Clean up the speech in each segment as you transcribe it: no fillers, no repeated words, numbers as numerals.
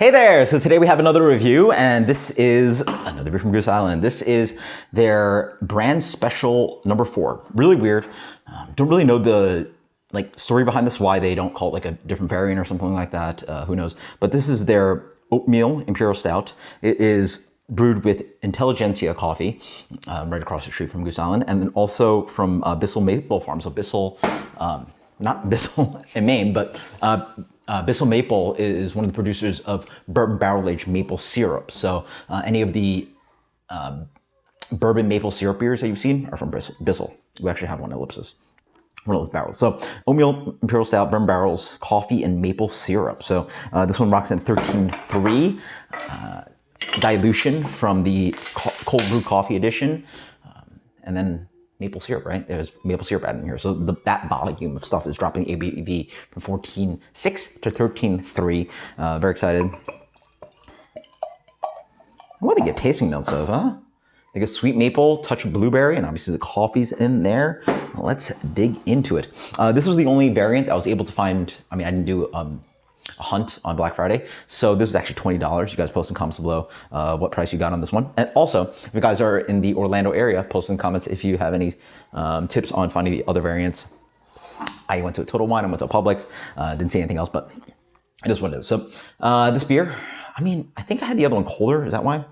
Hey there! So today we have another review, and this is another beer from Goose Island. This is their brand special number 4. Really weird. Don't really know the story behind this, why they don't call it like a different variant or something like that. Who knows? But this is their oatmeal imperial stout. It is brewed with Intelligentsia coffee, right across the street from Goose Island, and then also from Bissell Maple Farm. So Bissell, not Bissell in Maine, but Bissell Maple is one of the producers of bourbon barrel-aged maple syrup. So any of the bourbon maple syrup beers that you've seen are from Bissell. We actually have one ellipsis, one of those barrels. So oatmeal imperial stout, bourbon barrels, coffee, and maple syrup. So this one rocks in 13.3 dilution from the cold brew coffee edition, and then maple syrup, right? There's maple syrup added in here. So that volume of stuff is dropping ABV from 14.6 to 13.3. Very excited. What do they get tasting notes of, huh? They get sweet maple, touch of blueberry, and obviously the coffee's in there. Well, let's dig into it. This was the only variant I was able to find. I mean, I didn't do a hunt on Black Friday, so this was actually $20. You guys post in comments below what price you got on this one. And also, if you guys are in the Orlando area, post in comments if you have any tips on finding the other variants. I went to a Total Wine, I went to a Publix, didn't see anything else, but it is what it is. So this beer, I mean, I think I had the other one colder. Is that why?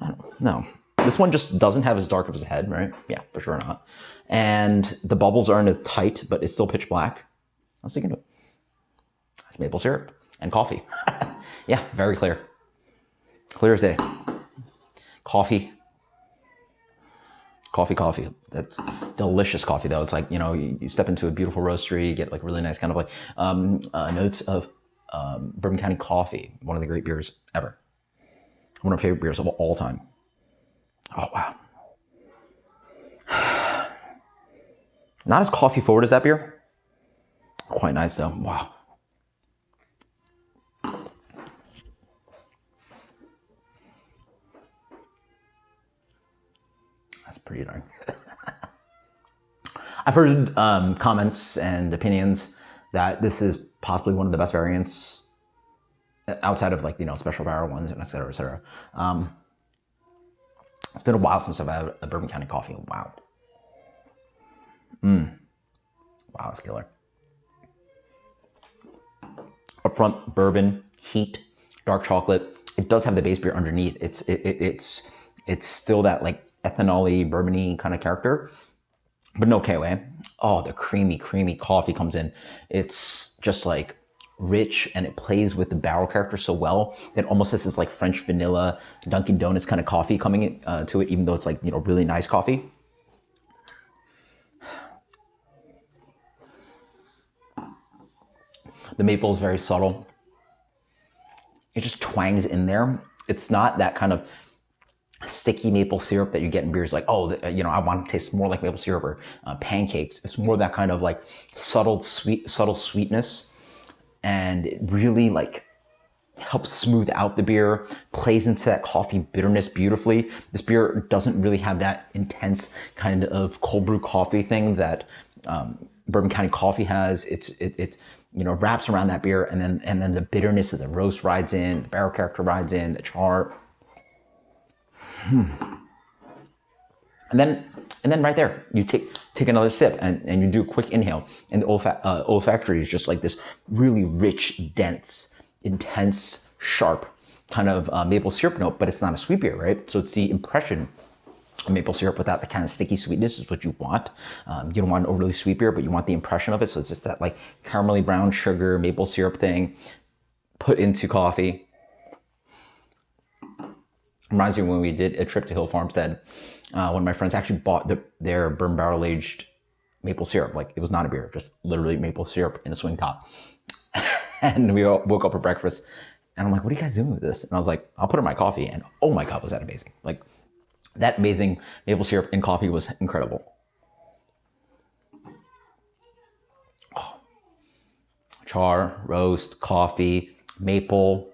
I don't know. This one just doesn't have as dark of a head, right? Yeah, for sure not. And the bubbles aren't as tight, but it's still pitch black. I was thinking of it. It's maple syrup and coffee. Yeah, very clear. Clear as day. Coffee. Coffee. That's delicious coffee, though. It's like, you know, you step into a beautiful roastery, you get like really nice kind of like notes of Bourbon County coffee. One of the great beers ever. One of my favorite beers of all time. Oh, wow. Not as coffee forward as that beer. Quite nice, though. Wow. That's pretty darn good. I've heard comments and opinions that this is possibly one of the best variants outside of, like, you know, special barrel ones and et cetera, et cetera. It's been a while since I've had a Bourbon County coffee. Wow. Wow, that's killer. Up front, bourbon, heat, dark chocolate. It does have the base beer underneath. It's still that like ethanol-y, bourbon-y kind of character, but no KOA. Oh, the creamy coffee comes in. It's just like rich, and it plays with the barrel character so well. It almost has this like French vanilla, Dunkin' Donuts kind of coffee coming in, to it, even though it's like, you know, really nice coffee. The maple is very subtle. It just twangs in there. It's not that kind of sticky maple syrup that you get in beers like, oh, you know, I want to taste more like maple syrup or pancakes. It's more that kind of like subtle sweetness, and it really like helps smooth out the beer, plays into that coffee bitterness beautifully. This beer doesn't really have that intense kind of cold brew coffee thing that Bourbon County coffee has. It's you know, wraps around that beer, and then the bitterness of the roast rides in, the barrel character rides in, the char. And then right there, you take another sip and you do a quick inhale, and the olfactory is just like this really rich, dense, intense, sharp kind of maple syrup note, but it's not a sweet beer, right? So it's the impression of maple syrup without the kind of sticky sweetness is what you want. You don't want an overly sweet beer, but you want the impression of it. So it's just that like caramelly brown sugar maple syrup thing put into coffee. Reminds me when we did a trip to Hill Farmstead. One of my friends actually bought their bourbon barrel aged maple syrup. Like, it was not a beer, just literally maple syrup in a swing top. And we all woke up for breakfast, and I'm like, what are you guys doing with this? And I was like, I'll put it in my coffee. And oh my God, was that amazing. Like, that amazing maple syrup in coffee was incredible. Oh. Char, roast, coffee, maple,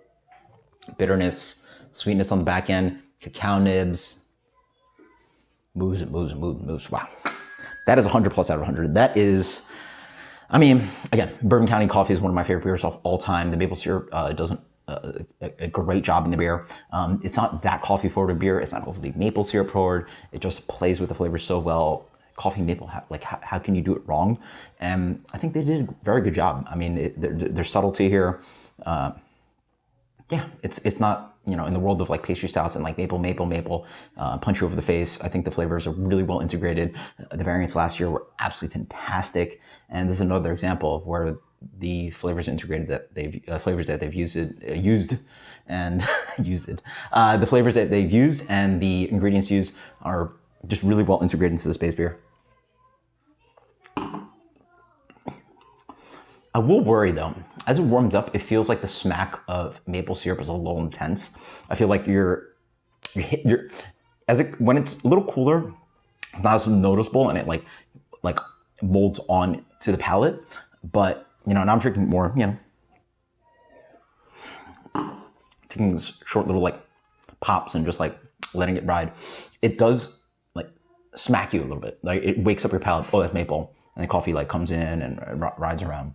bitterness, sweetness on the back end, cacao nibs, moves. Wow. That is 100 plus out of 100. That is, I mean, again, Bourbon County coffee is one of my favorite beers of all time. The maple syrup doesn't a great job in the beer. It's not that coffee forward beer. It's not overly maple syrup forward. It just plays with the flavors so well. Coffee maple, like how can you do it wrong? And I think they did a very good job. I mean, there's subtlety here. Yeah, it's not, you know, in the world of like pastry stouts and like maple, punch you over the face. I think the flavors are really well integrated. The variants last year were absolutely fantastic, and this is another example of where the flavors integrated that they've flavors that they've used and the flavors that they've used and the ingredients used are just really well integrated into this base beer. I will worry though, as it warms up, it feels like the smack of maple syrup is a little intense. I feel like you're when it's a little cooler, it's not as noticeable and it like molds on to the palate. But you know, now I'm drinking more, you know, taking these short little like pops and just like letting it ride. It does like smack you a little bit. Like it wakes up your palate. Oh, that's maple, and the coffee like comes in and rides around.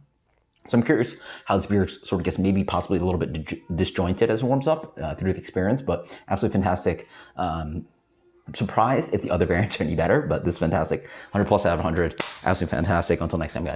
So I'm curious how this beer sort of gets maybe possibly a little bit disjointed as it warms up through the experience, but absolutely fantastic. I'm surprised if the other variants are any better, but this is fantastic. 100 plus out of 100. Absolutely fantastic. Until next time, guys.